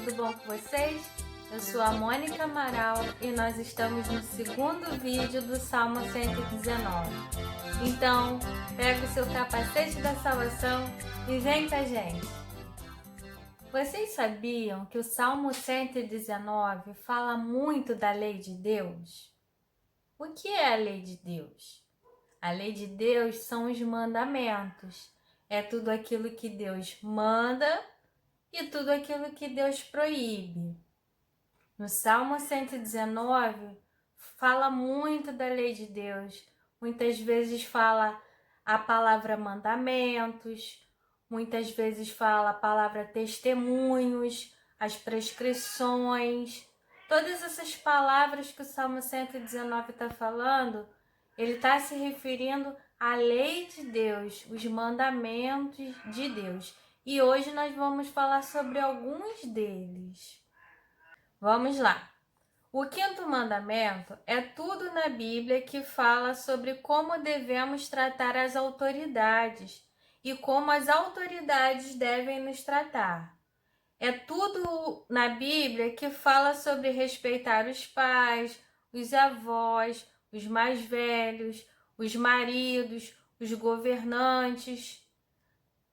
tudo bom com vocês? Eu sou a Mônica Amaral e nós estamos no segundo vídeo do Salmo 119. Então, pega o seu capacete da salvação e vem com a gente! Vocês sabiam que o Salmo 119 fala muito da lei de Deus? O que é a lei de Deus? A lei de Deus são os mandamentos. É tudo aquilo que Deus manda e tudo aquilo que Deus proíbe. No Salmo 119, fala muito da lei de Deus. Muitas vezes fala a palavra mandamentos, muitas vezes fala a palavra testemunhos, as prescrições. Todas essas palavras que o Salmo 119 está falando, ele está se referindo à lei de Deus, os mandamentos de Deus. E hoje nós vamos falar sobre alguns deles. Vamos lá. O quinto mandamento é tudo na Bíblia que fala sobre como devemos tratar as autoridades e como as autoridades devem nos tratar. É tudo na Bíblia que fala sobre respeitar os pais, os avós, os mais velhos, os maridos, os governantes.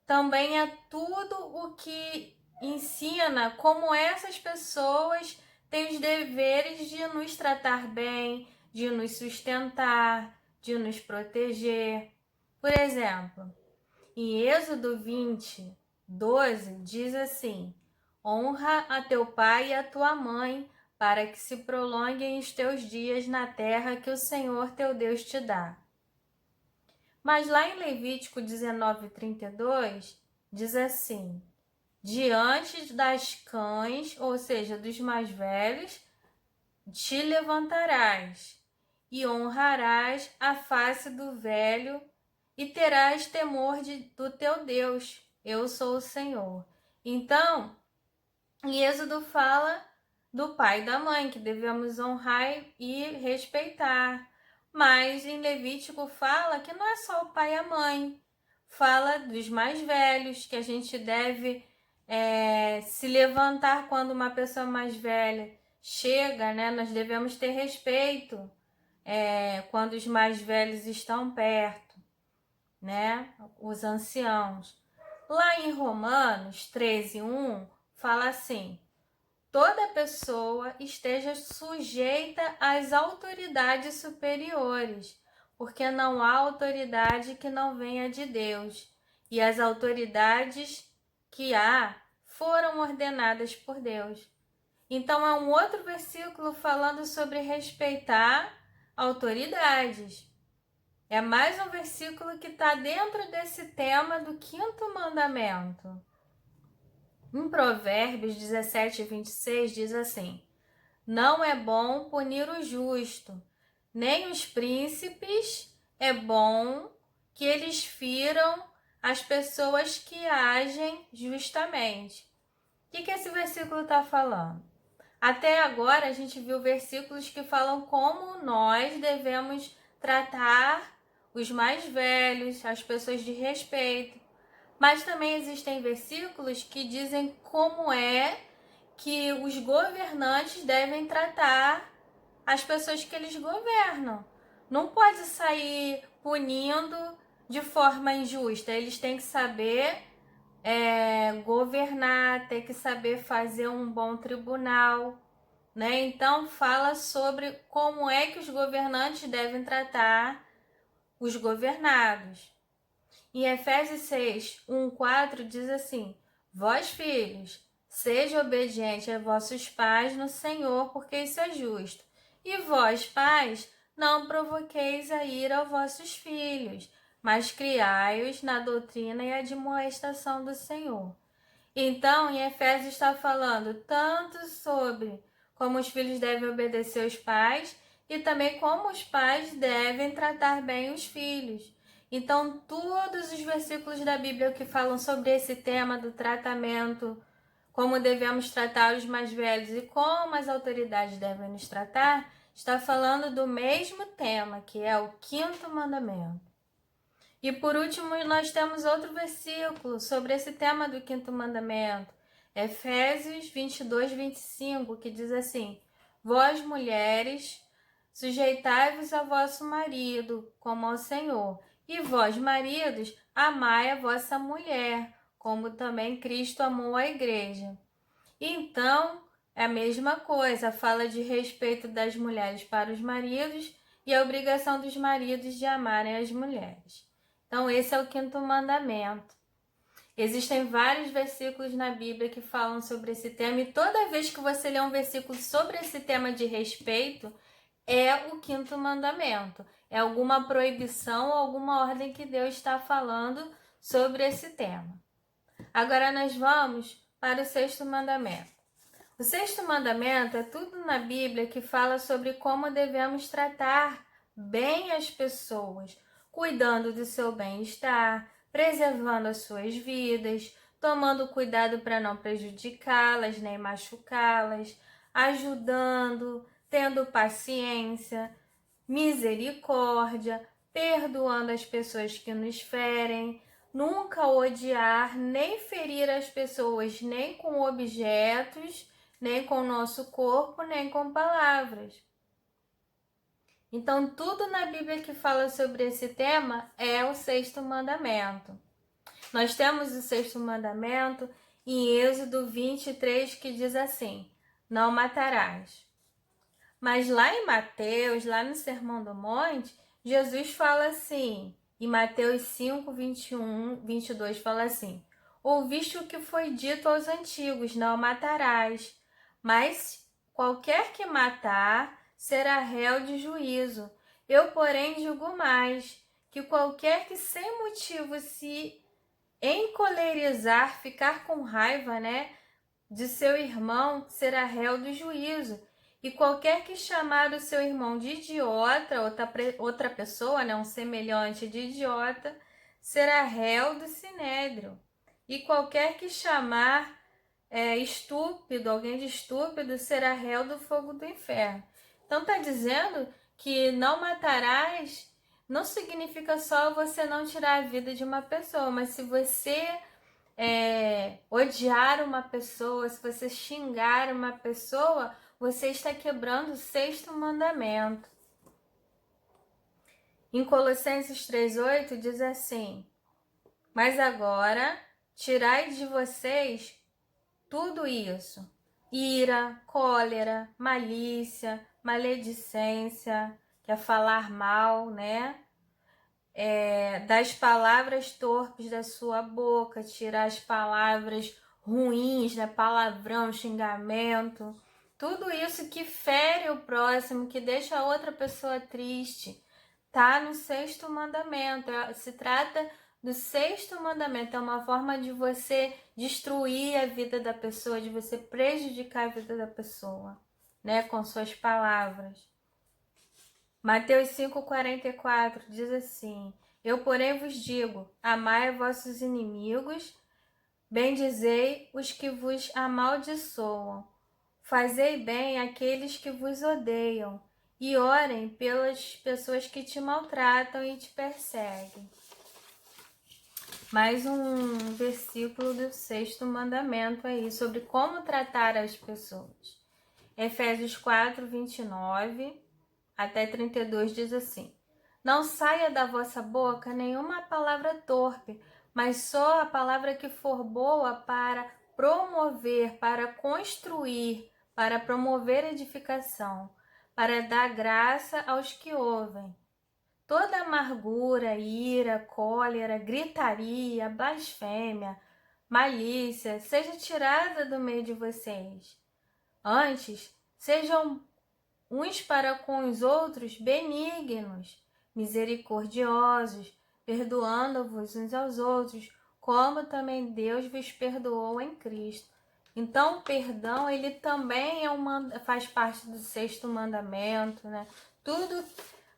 Também é tudo o que ensina como essas pessoas têm os deveres de nos tratar bem, de nos sustentar, de nos proteger. Por exemplo, em Êxodo 20, 12, diz assim: honra a teu pai e a tua mãe, para que se prolonguem os teus dias na terra que o Senhor teu Deus te dá. Mas lá em Levítico 19:32, diz assim: diante das cães, ou seja, dos mais velhos, te levantarás e honrarás a face do velho e terás temor do teu Deus. Eu sou o Senhor. Então, em Êxodo fala do pai e da mãe, que devemos honrar e respeitar. Mas em Levítico fala que não é só o pai e a mãe. Fala dos mais velhos, que a gente deve se levantar quando uma pessoa mais velha chega, né? Nós devemos ter respeito quando os mais velhos estão perto, né? Os anciãos. Lá em Romanos 13:1 fala assim: toda pessoa esteja sujeita às autoridades superiores, porque não há autoridade que não venha de Deus, e as autoridades que há foram ordenadas por Deus. Então é um outro versículo falando sobre respeitar autoridades. É mais um versículo que está dentro desse tema do quinto mandamento. Em Provérbios 17:26 diz assim: não é bom punir o justo, nem os príncipes é bom que eles firam as pessoas que agem justamente. O que esse versículo está falando? Até agora a gente viu versículos que falam como nós devemos tratar os mais velhos, as pessoas de respeito. Mas também existem versículos que dizem como é que os governantes devem tratar as pessoas que eles governam. Não pode sair punindo de forma injusta. Eles têm que saber governar, têm que saber fazer um bom tribunal, né? Então fala sobre como é que os governantes devem tratar os governados. Em Efésios 6:1-4 diz assim: vós, filhos, seja obediente a vossos pais no Senhor, porque isso é justo. E vós, pais, não provoqueis a ira aos vossos filhos, mas criai-os na doutrina e admoestação do Senhor. Então, em Efésios está falando tanto sobre como os filhos devem obedecer aos pais e também como os pais devem tratar bem os filhos. Então, todos os versículos da Bíblia que falam sobre esse tema do tratamento, como devemos tratar os mais velhos e como as autoridades devem nos tratar, está falando do mesmo tema, que é o quinto mandamento. E por último, nós temos outro versículo sobre esse tema do quinto mandamento. Efésios 22, 25, que diz assim: Vós, mulheres, sujeitai-vos a vosso marido, como ao Senhor. E vós, maridos, amai a vossa mulher, como também Cristo amou a igreja. Então, é a mesma coisa, fala de respeito das mulheres para os maridos e a obrigação dos maridos de amarem as mulheres. Então, esse é o 5º mandamento. Existem vários versículos na Bíblia que falam sobre esse tema, e toda vez que você lê um versículo sobre esse tema de respeito, é o 5º mandamento. É alguma proibição ou alguma ordem que Deus está falando sobre esse tema. Agora nós vamos para o 6º mandamento. O 6º mandamento é tudo na Bíblia que fala sobre como devemos tratar bem as pessoas, cuidando do seu bem-estar, preservando as suas vidas, tomando cuidado para não prejudicá-las nem machucá-las, ajudando, tendo paciência, misericórdia, perdoando as pessoas que nos ferem, nunca odiar nem ferir as pessoas nem com objetos, nem com o nosso corpo, nem com palavras. Então, tudo na Bíblia que fala sobre esse tema é o 6º mandamento. Nós temos o 6º mandamento em Êxodo 23, que diz assim: não matarás. Mas lá em Mateus, lá no Sermão do Monte, Jesus fala assim, em Mateus 5, 21, 22, fala assim: ouviste o que foi dito aos antigos, não matarás. Mas qualquer que matar será réu de juízo. Eu, porém, digo mais, que qualquer que sem motivo se encolerizar, ficar com raiva, de seu irmão, será réu do juízo. E qualquer que chamar o seu irmão de idiota, outra pessoa, um semelhante de idiota, será réu do sinédrio. E qualquer que chamar estúpido, alguém de estúpido, será réu do fogo do inferno. Então está dizendo que não matarás não significa só você não tirar a vida de uma pessoa, mas se você odiar uma pessoa, se você xingar uma pessoa, você está quebrando o 6º mandamento. Em Colossenses 3,8 diz assim: mas agora tirai de vocês tudo isso: ira, cólera, malícia, maledicência, que é falar mal, das palavras torpes da sua boca, tirar as palavras ruins, palavrão, xingamento, tudo isso que fere o próximo, que deixa a outra pessoa triste, tá no 6º mandamento. Se trata do 6º mandamento, é uma forma de você destruir a vida da pessoa, de você prejudicar a vida da pessoa, com suas palavras. Mateus 5,44 diz assim: eu, porém, vos digo, amai vossos inimigos, bendizei os que vos amaldiçoam, fazei bem àqueles que vos odeiam, e orem pelas pessoas que te maltratam e te perseguem. Mais um versículo do 6º mandamento aí, sobre como tratar as pessoas. Efésios 4, 29 até 32 diz assim: não saia da vossa boca nenhuma palavra torpe, mas só a palavra que for boa para promover, para construir, para promover edificação, para dar graça aos que ouvem. Toda amargura, ira, cólera, gritaria, blasfêmia, malícia, seja tirada do meio de vocês. Antes, sejam uns para com os outros benignos, misericordiosos, perdoando-vos uns aos outros, como também Deus vos perdoou em Cristo. Então, o perdão, ele também faz parte do 6º mandamento, Tudo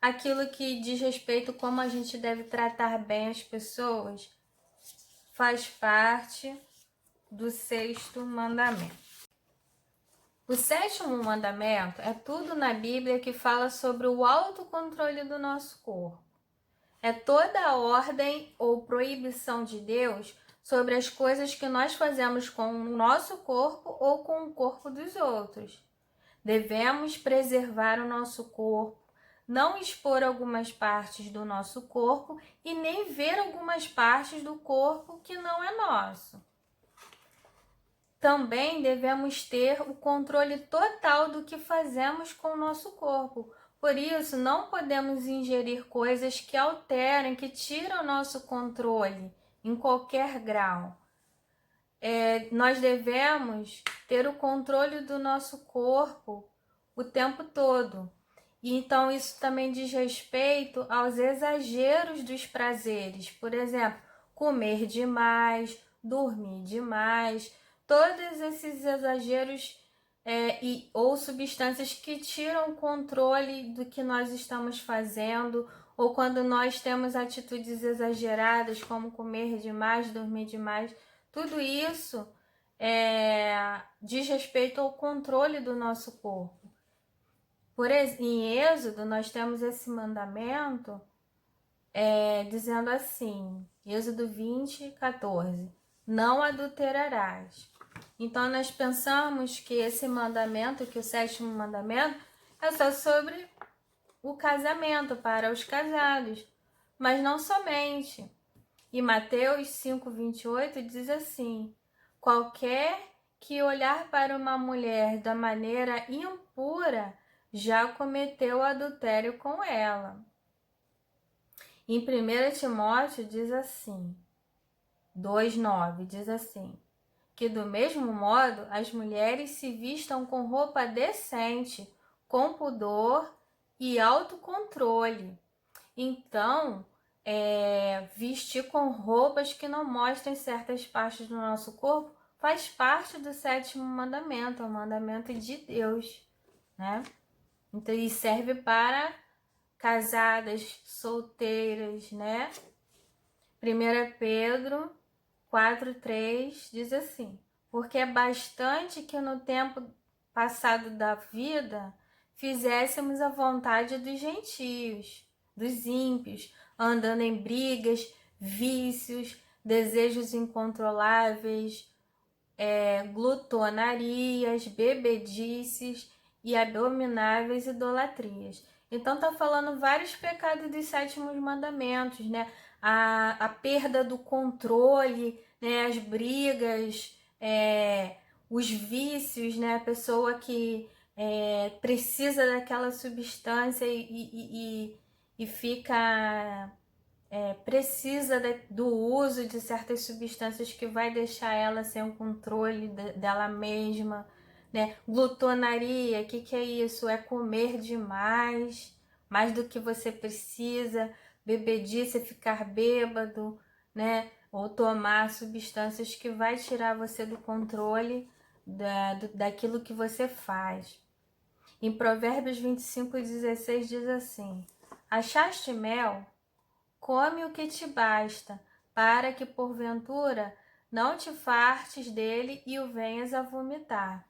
aquilo que diz respeito a como a gente deve tratar bem as pessoas faz parte do 6º mandamento. O 7º mandamento é tudo na Bíblia que fala sobre o autocontrole do nosso corpo. É toda a ordem ou proibição de Deus sobre as coisas que nós fazemos com o nosso corpo ou com o corpo dos outros. Devemos preservar o nosso corpo, não expor algumas partes do nosso corpo e nem ver algumas partes do corpo que não é nosso. Também devemos ter o controle total do que fazemos com o nosso corpo. Por isso, não podemos ingerir coisas que alterem, que tiram o nosso controle em qualquer grau. Nós devemos ter o controle do nosso corpo o tempo todo. E então isso também diz respeito aos exageros dos prazeres. Por exemplo, comer demais, dormir demais, todos esses exageros ou substâncias que tiram o controle do que nós estamos fazendo, ou quando nós temos atitudes exageradas, como comer demais, dormir demais, tudo isso diz respeito ao controle do nosso corpo. Em Êxodo, nós temos esse mandamento dizendo assim, Êxodo 20, 14, não adulterarás. Então, nós pensamos que esse mandamento, que o 7º mandamento, é só sobre o casamento, para os casados, mas não somente. E Mateus 5, 28 diz assim, qualquer que olhar para uma mulher da maneira impura, já cometeu adultério com ela. Em 1 Timóteo diz assim, 2:9 diz assim, que do mesmo modo as mulheres se vistam com roupa decente, com pudor e autocontrole. Então, vestir com roupas que não mostrem certas partes do nosso corpo faz parte do 7º mandamento, é um mandamento de Deus, né? Então, isso serve para casadas, solteiras, né? 1 Pedro 4:3 diz assim, porque é bastante que no tempo passado da vida fizéssemos a vontade dos gentios, dos ímpios, andando em brigas, vícios, desejos incontroláveis, glutonarias, bebedices e abomináveis idolatrias. Então tá falando vários pecados dos 7º mandamentos, né? A perda do controle, né? As brigas, os vícios, né? A pessoa que precisa daquela substância e fica precisa do uso de certas substâncias que vai deixar ela sem o controle dela mesma, né? Glutonaria, o que é isso? É comer demais, mais do que você precisa, bebedice, ficar bêbado, né? Ou tomar substâncias que vai tirar você do controle daquilo que você faz. Em Provérbios 25:16 diz assim, achaste mel? Come o que te basta, para que porventura não te fartes dele e o venhas a vomitar.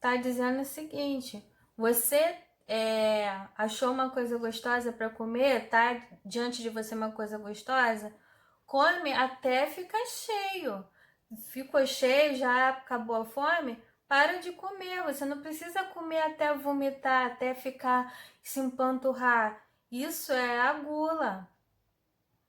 Tá dizendo o seguinte, você achou uma coisa gostosa para comer, tá diante de você uma coisa gostosa? Come até ficar cheio. Ficou cheio, já acabou a fome? Para de comer, você não precisa comer até vomitar, até ficar se empanturrar. Isso é a gula.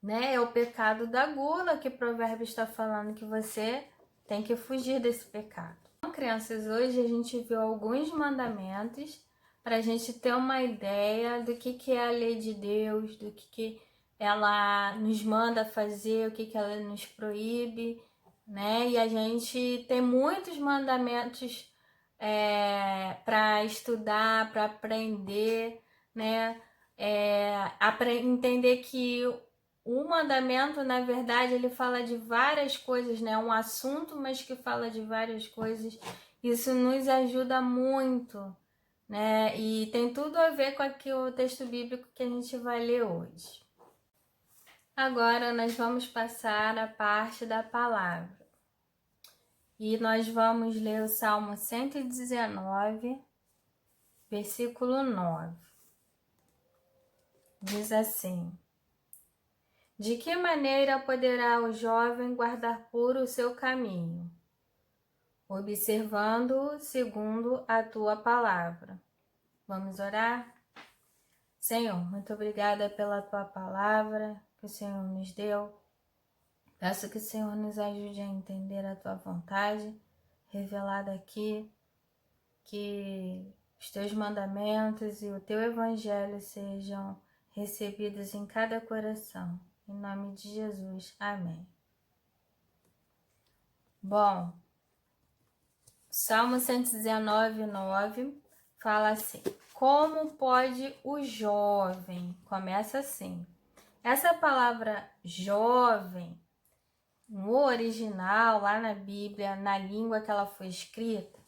Né? É o pecado da gula que o provérbio está falando que você tem que fugir desse pecado. Então, crianças, hoje a gente viu alguns mandamentos para a gente ter uma ideia do que é a lei de Deus, do que ela nos manda fazer, o que ela nos proíbe, né? E a gente tem muitos mandamentos para estudar, para aprender, né? Para entender que o mandamento, na verdade, ele fala de várias coisas, né? Um assunto, mas que fala de várias coisas. Isso nos ajuda muito, né? E tem tudo a ver com o texto bíblico que a gente vai ler hoje. Agora nós vamos passar a parte da palavra. E nós vamos ler o Salmo 119, versículo 9. Diz assim: De que maneira poderá o jovem guardar puro o seu caminho? Observando segundo a tua palavra. Vamos orar? Senhor, muito obrigada pela tua palavra que o Senhor nos deu. Peço que o Senhor nos ajude a entender a tua vontade revelada aqui, que os teus mandamentos e o teu evangelho sejam recebidos em cada coração. Em nome de Jesus. Amém. Bom, Salmo 119, 9 fala assim: como pode o jovem? Começa assim. Essa palavra jovem, no original, lá na Bíblia, na língua que ela foi escrita,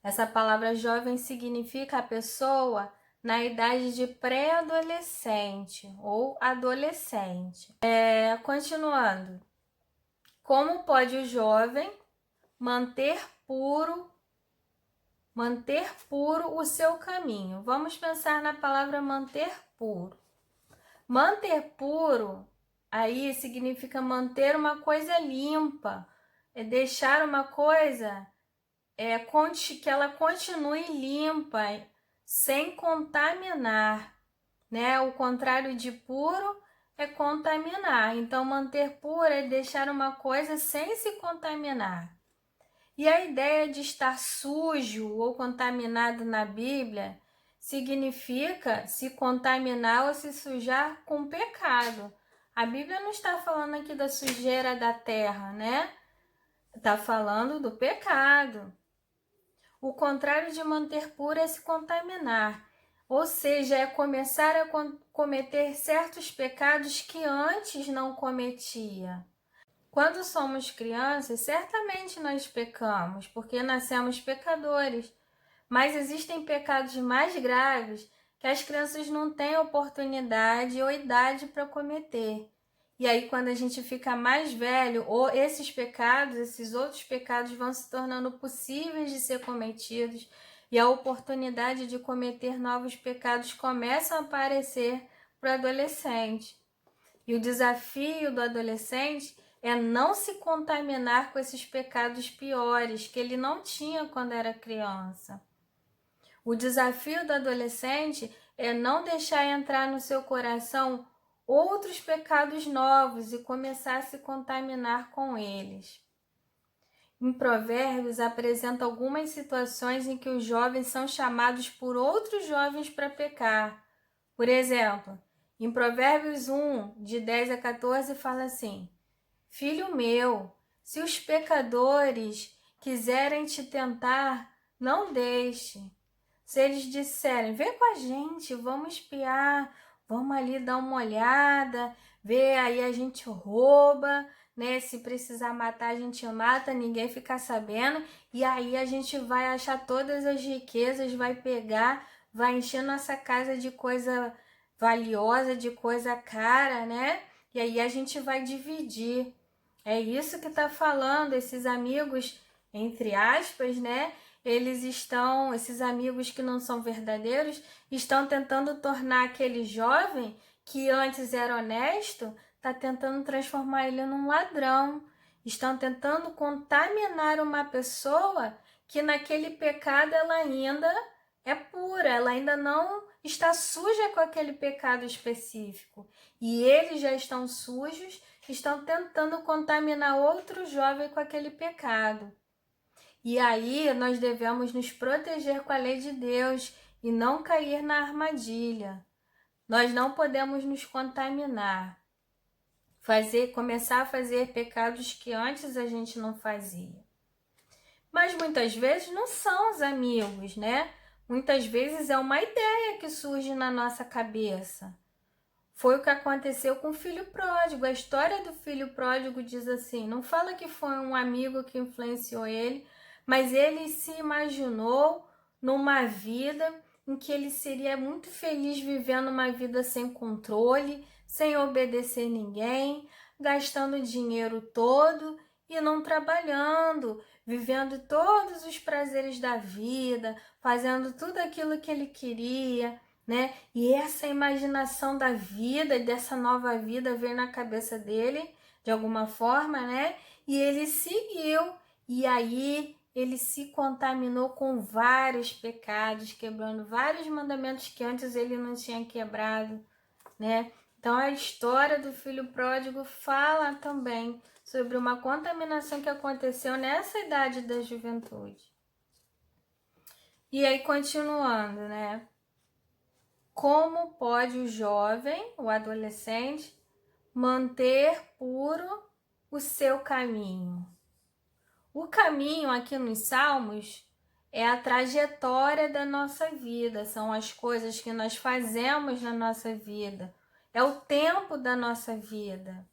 essa palavra jovem significa a pessoa na idade de pré-adolescente ou adolescente. Continuando. Como pode o jovem manter puro o seu caminho? Vamos pensar na palavra manter puro. Manter puro aí significa manter uma coisa limpa, deixar uma coisa que ela continue limpa, sem contaminar, né? O contrário de puro é contaminar. Então, manter puro é deixar uma coisa sem se contaminar. E a ideia de estar sujo ou contaminado na Bíblia significa se contaminar ou se sujar com pecado. A Bíblia não está falando aqui da sujeira da terra, né? Está falando do pecado. O contrário de manter puro é se contaminar, ou seja, é começar a cometer certos pecados que antes não cometia. Quando somos crianças, certamente nós pecamos, porque nascemos pecadores, mas existem pecados mais graves que as crianças não têm oportunidade ou idade para cometer. E aí, quando a gente fica mais velho, ou esses outros pecados vão se tornando possíveis de ser cometidos e a oportunidade de cometer novos pecados começa a aparecer para o adolescente. E o desafio do adolescente é não se contaminar com esses pecados piores que ele não tinha quando era criança. O desafio do adolescente é não deixar entrar no seu coração outros pecados novos e começar a se contaminar com eles. Em Provérbios apresenta algumas situações em que os jovens são chamados por outros jovens para pecar. Por exemplo, em Provérbios 1, de 10 a 14, fala assim: filho meu, se os pecadores quiserem te tentar, não deixe. Se eles disserem, vem com a gente, vamos espiar, vamos ali dar uma olhada, ver, aí a gente rouba, né? Se precisar matar, a gente mata, ninguém fica sabendo, e aí a gente vai achar todas as riquezas, vai pegar, vai encher nossa casa de coisa valiosa, de coisa cara, né? E aí a gente vai dividir. É isso que tá falando, esses amigos, entre aspas, né? Esses amigos que não são verdadeiros, estão tentando tornar aquele jovem que antes era honesto, está tentando transformar ele num ladrão. Estão tentando contaminar uma pessoa que naquele pecado ela ainda é pura, ela ainda não está suja com aquele pecado específico. E eles já estão sujos, estão tentando contaminar outro jovem com aquele pecado. E aí nós devemos nos proteger com a lei de Deus e não cair na armadilha. Nós não podemos nos contaminar, começar a fazer pecados que antes a gente não fazia. Mas muitas vezes não são os amigos, né? Muitas vezes é uma ideia que surge na nossa cabeça. Foi o que aconteceu com o filho pródigo. A história do filho pródigo diz assim, não fala que foi um amigo que influenciou ele, mas ele se imaginou numa vida em que ele seria muito feliz vivendo uma vida sem controle, sem obedecer ninguém, gastando o dinheiro todo e não trabalhando, vivendo todos os prazeres da vida, fazendo tudo aquilo que ele queria, né? E essa imaginação da vida, dessa nova vida veio na cabeça dele, de alguma forma, né? E ele seguiu, e aí ele se contaminou com vários pecados, quebrando vários mandamentos que antes ele não tinha quebrado, né? Então a história do filho pródigo fala também sobre uma contaminação que aconteceu nessa idade da juventude. E aí, continuando, né? Como pode o jovem, o adolescente, manter puro o seu caminho? O caminho aqui nos Salmos é a trajetória da nossa vida, são as coisas que nós fazemos na nossa vida, é o tempo da nossa vida,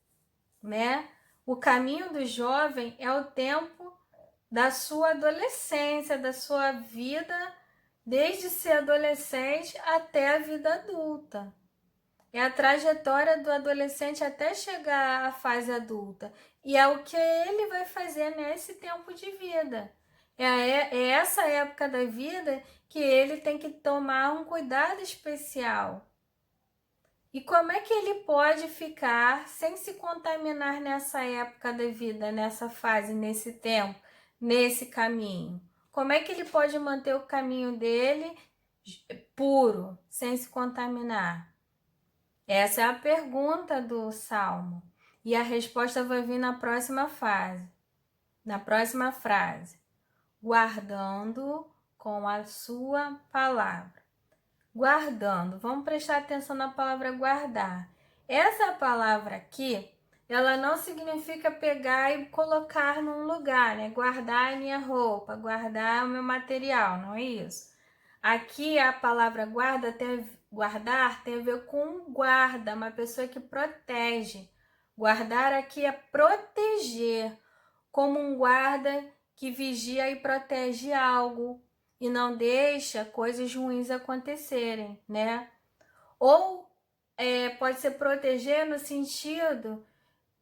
né? O caminho do jovem é o tempo da sua adolescência, da sua vida, desde ser adolescente até a vida adulta. É a trajetória do adolescente até chegar à fase adulta. E é o que ele vai fazer nesse tempo de vida. É essa época da vida que ele tem que tomar um cuidado especial. E como é que ele pode ficar sem se contaminar nessa época da vida, nessa fase, nesse tempo, nesse caminho? Como é que ele pode manter o caminho dele puro, sem se contaminar? Essa é a pergunta do Salmo. E a resposta vai vir na próxima fase, na próxima frase. Guardando com a sua palavra. Guardando. Vamos prestar atenção na palavra guardar. Essa palavra aqui, ela não significa pegar e colocar num lugar, né? Guardar a minha roupa, guardar o meu material, não é isso? Aqui a palavra guardar tem a ver com guarda, uma pessoa que protege. Guardar aqui é proteger, como um guarda que vigia e protege algo e não deixa coisas ruins acontecerem, né? Ou pode ser proteger no sentido,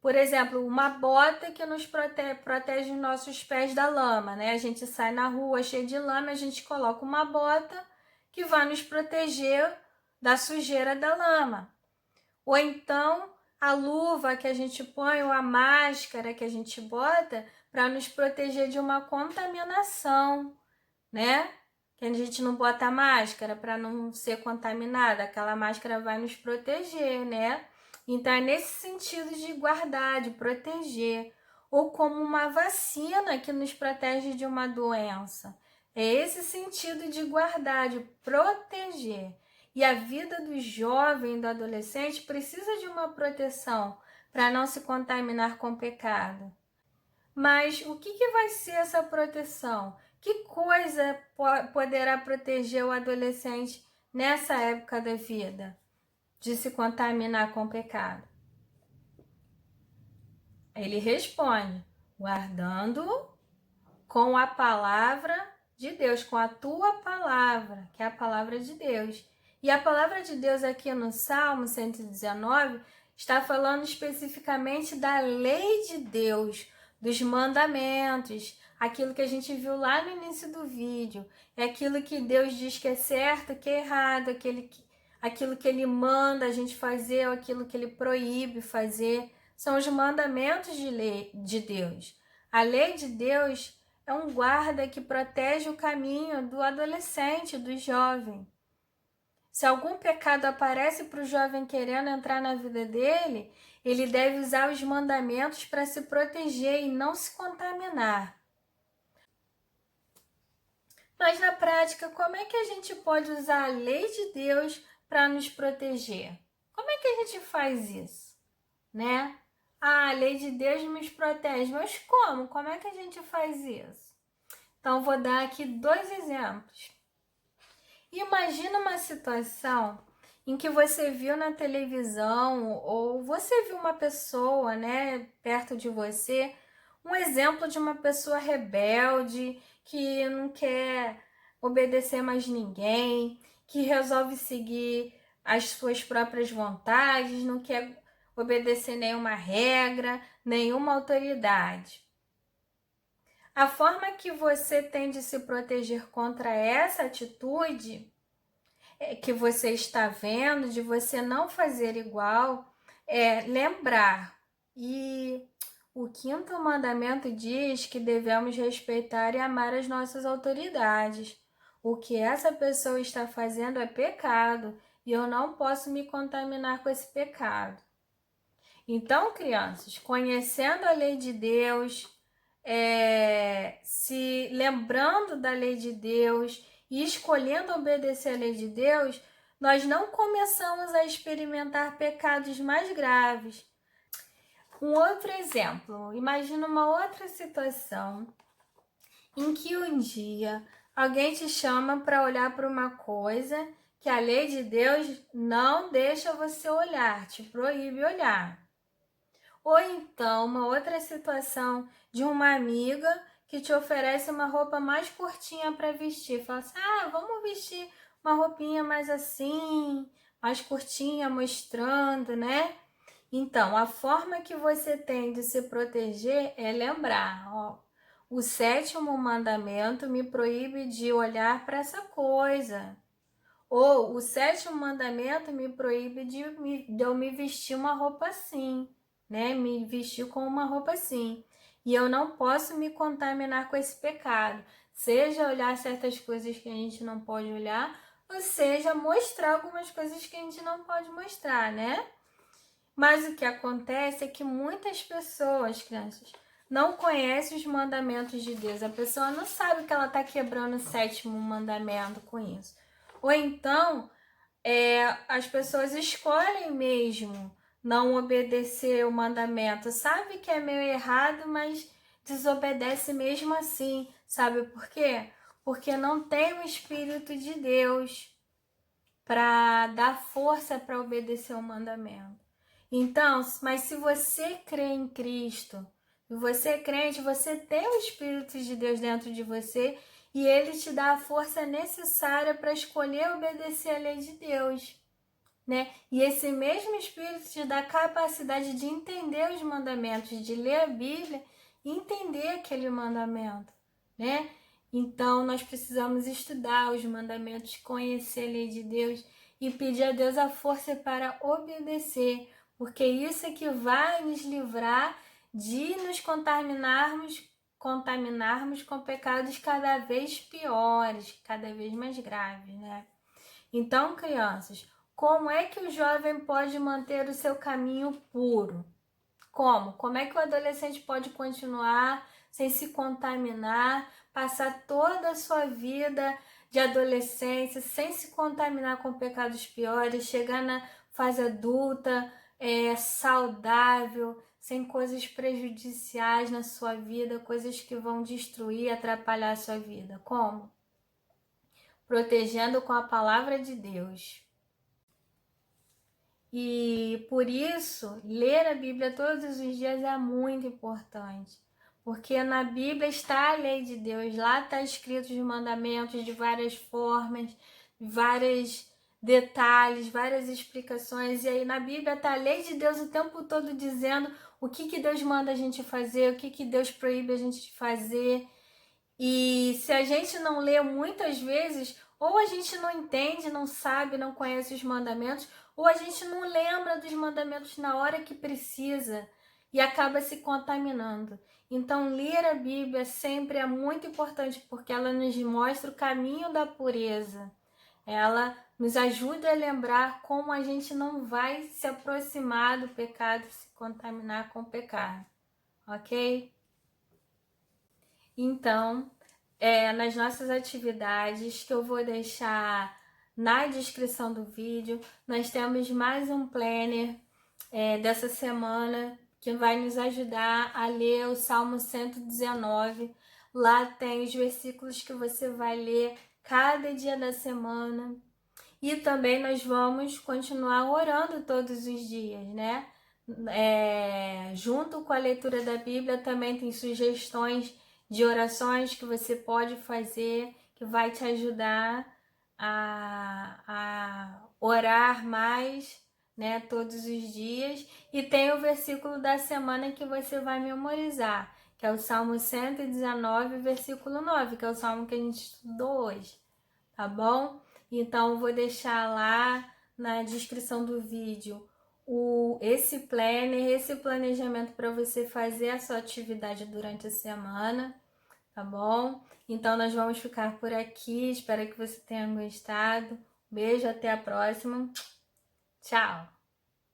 por exemplo, uma bota que nos protege os nossos pés da lama, né? A gente sai na rua cheio de lama, a gente coloca uma bota que vai nos proteger da sujeira da lama. Ou então a luva que a gente põe ou a máscara que a gente bota para nos proteger de uma contaminação, né? Que a gente não bota máscara para não ser contaminada, aquela máscara vai nos proteger, né? Então é nesse sentido de guardar, de proteger, ou como uma vacina que nos protege de uma doença. É esse sentido de guardar, de proteger. E a vida do jovem, do adolescente, precisa de uma proteção para não se contaminar com pecado. Mas o que vai ser essa proteção? Que coisa poderá proteger o adolescente nessa época da vida de se contaminar com pecado? Ele responde: guardando com a palavra de Deus, com a tua palavra, que é a palavra de Deus. E a palavra de Deus aqui no Salmo 119 está falando especificamente da lei de Deus, dos mandamentos, aquilo que a gente viu lá no início do vídeo. É aquilo que Deus diz que é certo, que é errado, aquilo que Ele manda a gente fazer, ou aquilo que Ele proíbe fazer. São os mandamentos de Deus. A lei de Deus é um guarda que protege o caminho do adolescente, do jovem. Se algum pecado aparece para o jovem querendo entrar na vida dele, ele deve usar os mandamentos para se proteger e não se contaminar. Mas na prática, como é que a gente pode usar a lei de Deus para nos proteger? Como é que a gente faz isso, né? A lei de Deus nos protege, mas como? Como é que a gente faz isso? Então, vou dar aqui 2 exemplos. Imagina uma situação em que você viu na televisão ou você viu uma pessoa, né, perto de você, um exemplo de uma pessoa rebelde que não quer obedecer mais ninguém, que resolve seguir as suas próprias vontades, não quer obedecer nenhuma regra, nenhuma autoridade. A forma que você tem de se proteger contra essa atitude que você está vendo, de você não fazer igual, é lembrar. E o quinto mandamento diz que devemos respeitar e amar as nossas autoridades. O que essa pessoa está fazendo é pecado e eu não posso me contaminar com esse pecado. Então, crianças, conhecendo a lei de Deus, se lembrando da lei de Deus e escolhendo obedecer a lei de Deus, nós não começamos a experimentar pecados mais graves. Um outro exemplo, imagina uma outra situação em que um dia alguém te chama para olhar para uma coisa que a lei de Deus não deixa você olhar, te proíbe olhar. Ou então, uma outra situação de uma amiga que te oferece uma roupa mais curtinha para vestir. Fala assim, vamos vestir uma roupinha mais assim, mais curtinha, mostrando, né? Então, a forma que você tem de se proteger é lembrar, ó, o sétimo mandamento me proíbe de olhar para essa coisa. Ou o sétimo mandamento me proíbe de eu me vestir uma roupa assim, né? Me vestir com uma roupa assim. E eu não posso me contaminar com esse pecado. Seja olhar certas coisas que a gente não pode olhar, ou seja, mostrar algumas coisas que a gente não pode mostrar, né? Mas o que acontece é que muitas pessoas, crianças, não conhecem os mandamentos de Deus. A pessoa não sabe que ela está quebrando o sétimo mandamento com isso. Ou então, as pessoas escolhem mesmo não obedecer o mandamento. Sabe que é meio errado, mas desobedece mesmo assim. Sabe por quê? Porque não tem o Espírito de Deus para dar força para obedecer o mandamento. Então, mas se você crê em Cristo, se você é crente, você tem o Espírito de Deus dentro de você e ele te dá a força necessária para escolher obedecer a lei de Deus, né? E esse mesmo Espírito te dá a capacidade de entender os mandamentos, de ler a Bíblia e entender aquele mandamento, né? Então, nós precisamos estudar os mandamentos, conhecer a lei de Deus e pedir a Deus a força para obedecer, porque isso é que vai nos livrar de nos contaminarmos com pecados cada vez piores, cada vez mais graves, né? Então, crianças, como é que o jovem pode manter o seu caminho puro? Como? Como é que o adolescente pode continuar sem se contaminar, passar toda a sua vida de adolescência sem se contaminar com pecados piores, chegar na fase adulta saudável, sem coisas prejudiciais na sua vida, coisas que vão destruir, atrapalhar a sua vida? Como? Protegendo com a palavra de Deus. E por isso, ler a Bíblia todos os dias é muito importante. Porque na Bíblia está a lei de Deus, lá está escrito os mandamentos de várias formas, vários detalhes, várias explicações. E aí na Bíblia está a lei de Deus o tempo todo dizendo o que Deus manda a gente fazer, o que Deus proíbe a gente de fazer. E se a gente não lê muitas vezes, ou a gente não entende, não sabe, não conhece os mandamentos, ou a gente não lembra dos mandamentos na hora que precisa e acaba se contaminando. Então, ler a Bíblia sempre é muito importante porque ela nos mostra o caminho da pureza. Ela nos ajuda a lembrar como a gente não vai se aproximar do pecado, se contaminar com o pecado. Ok? Então, nas nossas atividades, que eu vou deixar na descrição do vídeo, nós temos mais um planner dessa semana que vai nos ajudar a ler o Salmo 119. Lá tem os versículos que você vai ler cada dia da semana. E também nós vamos continuar orando todos os dias, né? Junto com a leitura da Bíblia também tem sugestões de orações que você pode fazer, que vai te ajudar a orar mais, né, todos os dias. E tem o versículo da semana que você vai memorizar, que é o Salmo 119, versículo 9, que é o salmo que a gente estudou hoje, tá bom? Então, vou deixar lá na descrição do vídeo esse planner, esse planejamento para você fazer a sua atividade durante a semana, tá bom? Então, nós vamos ficar por aqui. Espero que você tenha gostado. Beijo, até a próxima. Tchau!